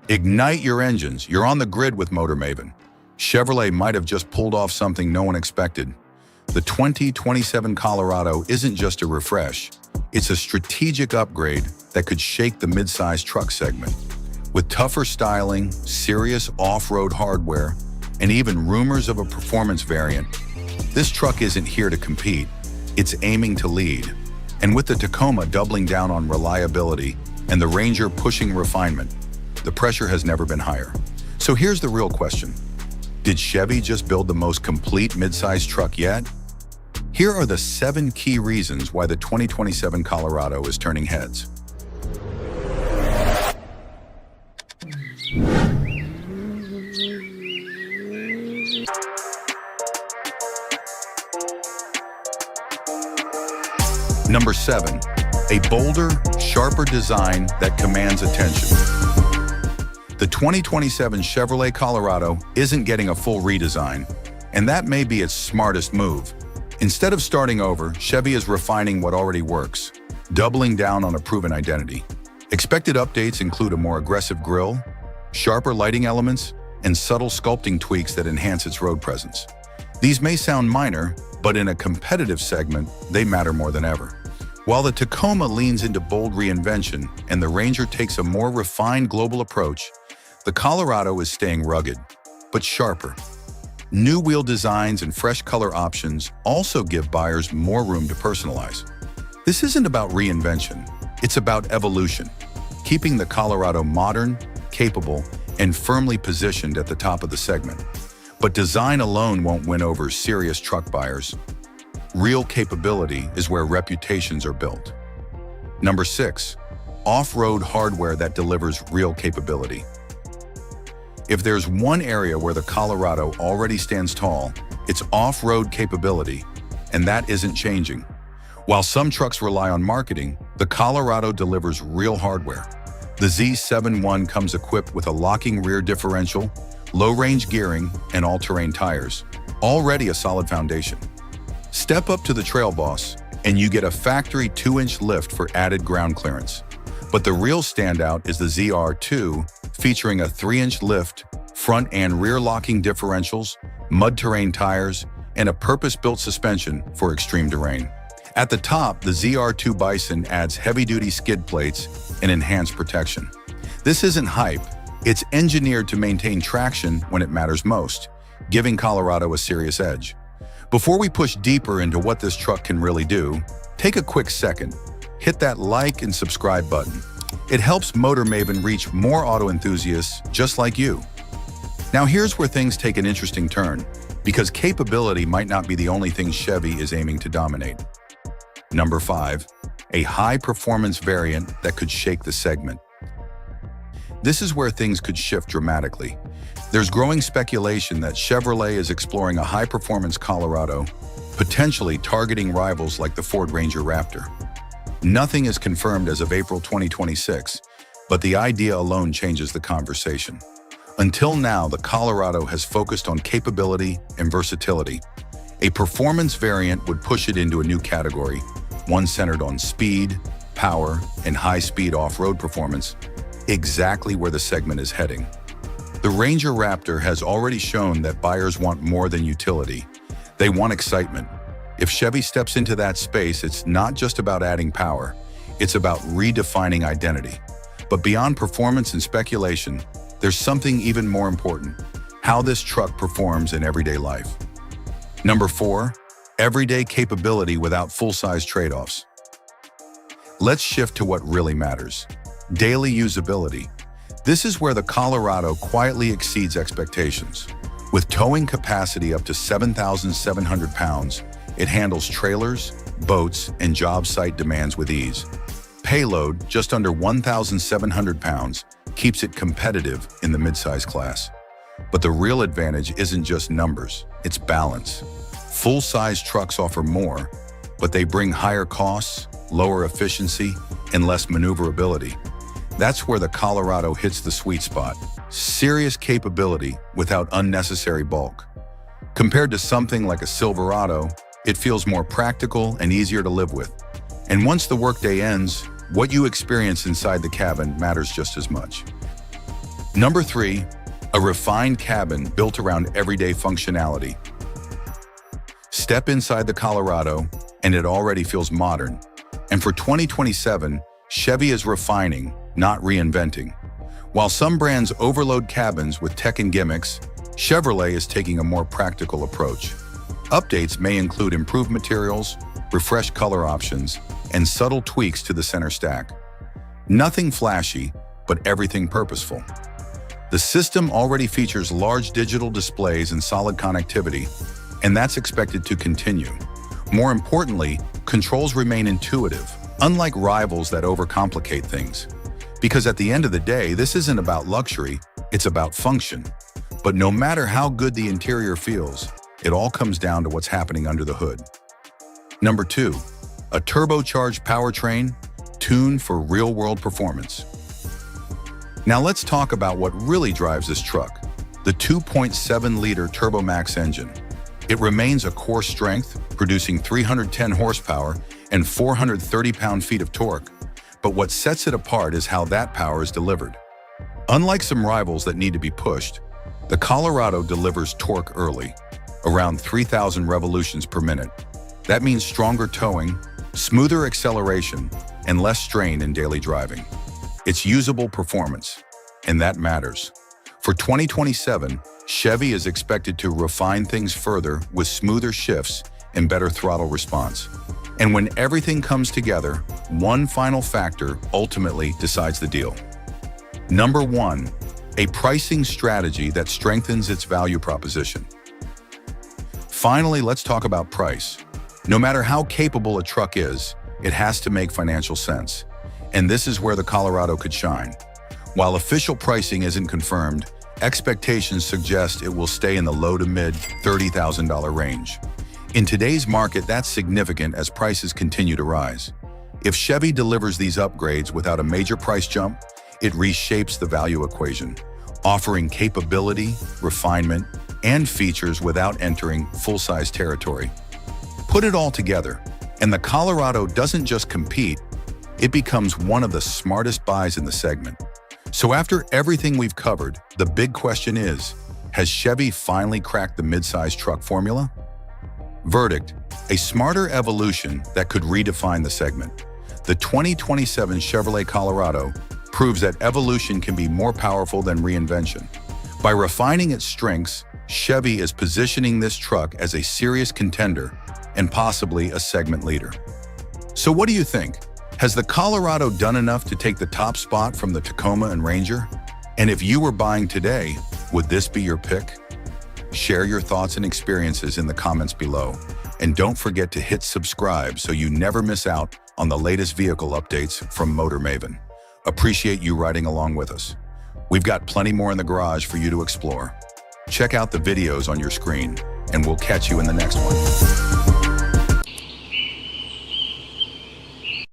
Ignite your engines. You're on the grid with Motor Maven. Chevrolet might have just pulled off something no one expected. The 2027 Colorado isn't just a refresh. It's a strategic upgrade that could shake the midsize truck segment. With tougher styling, serious off-road hardware, and even rumors of a performance variant, this truck isn't here to compete. It's aiming to lead. And with the Tacoma doubling down on reliability and the Ranger pushing refinement, the pressure has never been higher. So here's the real question. Did Chevy just build the most complete midsize truck yet? Here are the 7 key reasons why the 2027 Colorado is turning heads. Number 7, a bolder, sharper design that commands attention. The 2027 Chevrolet Colorado isn't getting a full redesign, and that may be its smartest move. Instead of starting over, Chevy is refining what already works, doubling down on a proven identity. Expected updates include a more aggressive grille, sharper lighting elements, and subtle sculpting tweaks that enhance its road presence. These may sound minor, but in a competitive segment, they matter more than ever. While the Tacoma leans into bold reinvention and the Ranger takes a more refined global approach, the Colorado is staying rugged, but sharper. New wheel designs and fresh color options also give buyers more room to personalize. This isn't about reinvention, it's about evolution, keeping the Colorado modern, capable, and firmly positioned at the top of the segment. But design alone won't win over serious truck buyers. Real capability is where reputations are built. Number 6, off-road hardware that delivers real capability. If there's one area where the Colorado already stands tall, it's off-road capability, and that isn't changing. While some trucks rely on marketing, the Colorado delivers real hardware. The Z71 comes equipped with a locking rear differential, low-range gearing, and all-terrain tires, already a solid foundation. Step up to the Trail Boss, and you get a factory 2-inch lift for added ground clearance. But the real standout is the ZR2, featuring a 3-inch lift, front and rear locking differentials, mud terrain tires, and a purpose-built suspension for extreme terrain. At the top, the ZR2 Bison adds heavy-duty skid plates and enhanced protection. This isn't hype, it's engineered to maintain traction when it matters most, giving Colorado a serious edge. Before we push deeper into what this truck can really do, take a quick second. Hit that like and subscribe button. It helps Motor Maven reach more auto enthusiasts just like you. Now here's where things take an interesting turn, because capability might not be the only thing Chevy is aiming to dominate. Number 5, a high-performance variant that could shake the segment. This is where things could shift dramatically. There's growing speculation that Chevrolet is exploring a high-performance Colorado, potentially targeting rivals like the Ford Ranger Raptor. Nothing is confirmed as of April 2026, but the idea alone changes the conversation. Until now, the Colorado has focused on capability and versatility. A performance variant would push it into a new category, one centered on speed, power, and high-speed off-road performance, exactly where the segment is heading. The Ranger Raptor has already shown that buyers want more than utility. They want excitement. If Chevy steps into that space, it's not just about adding power, it's about redefining identity. But beyond performance and speculation, there's something even more important: how this truck performs in everyday life. Number 4, everyday capability without full-size trade-offs. Let's shift to what really matters: daily usability. This is where the Colorado quietly exceeds expectations. With towing capacity up to 7,700 pounds, it handles trailers, boats, and job site demands with ease. Payload, just under 1,700 pounds, keeps it competitive in the midsize class. But the real advantage isn't just numbers, it's balance. Full-size trucks offer more, but they bring higher costs, lower efficiency, and less maneuverability. That's where the Colorado hits the sweet spot: serious capability without unnecessary bulk. Compared to something like a Silverado, it feels more practical and easier to live with. And once the workday ends, what you experience inside the cabin matters just as much. Number 3, a refined cabin built around everyday functionality. Step inside the Colorado, and it already feels modern. And for 2027, Chevy is refining, not reinventing. While some brands overload cabins with tech and gimmicks, Chevrolet is taking a more practical approach. Updates may include improved materials, refreshed color options, and subtle tweaks to the center stack. Nothing flashy, but everything purposeful. The system already features large digital displays and solid connectivity, and that's expected to continue. More importantly, controls remain intuitive, unlike rivals that overcomplicate things. Because at the end of the day, this isn't about luxury, it's about function. But no matter how good the interior feels, it all comes down to what's happening under the hood. Number 2, a turbocharged powertrain tuned for real-world performance. Now let's talk about what really drives this truck, the 2.7-liter TurboMax engine. It remains a core strength, producing 310 horsepower and 430 pound-feet of torque. But what sets it apart is how that power is delivered. Unlike some rivals that need to be pushed, the Colorado delivers torque early, around 3,000 revolutions per minute. That means stronger towing, smoother acceleration, and less strain in daily driving. It's usable performance, and that matters. For 2027, Chevy is expected to refine things further with smoother shifts and better throttle response. And when everything comes together, one final factor ultimately decides the deal. Number 1, a pricing strategy that strengthens its value proposition. Finally, let's talk about price. No matter how capable a truck is, it has to make financial sense. And this is where the Colorado could shine. While official pricing isn't confirmed, expectations suggest it will stay in the low to mid $30,000 range. In today's market, that's significant as prices continue to rise. If Chevy delivers these upgrades without a major price jump, it reshapes the value equation, offering capability, refinement, and features without entering full-size territory. Put it all together, and the Colorado doesn't just compete, it becomes one of the smartest buys in the segment. So after everything we've covered, the big question is, has Chevy finally cracked the midsize truck formula? Verdict: a smarter evolution that could redefine the segment. The 2027 Chevrolet Colorado proves that evolution can be more powerful than reinvention. By refining its strengths, Chevy is positioning this truck as a serious contender and possibly a segment leader. So what do you think? Has the Colorado done enough to take the top spot from the Tacoma and Ranger? And if you were buying today, would this be your pick? Share your thoughts and experiences in the comments below. And don't forget to hit subscribe so you never miss out on the latest vehicle updates from Motor Maven. Appreciate you riding along with us. We've got plenty more in the garage for you to explore. Check out the videos on your screen, and we'll catch you in the next one.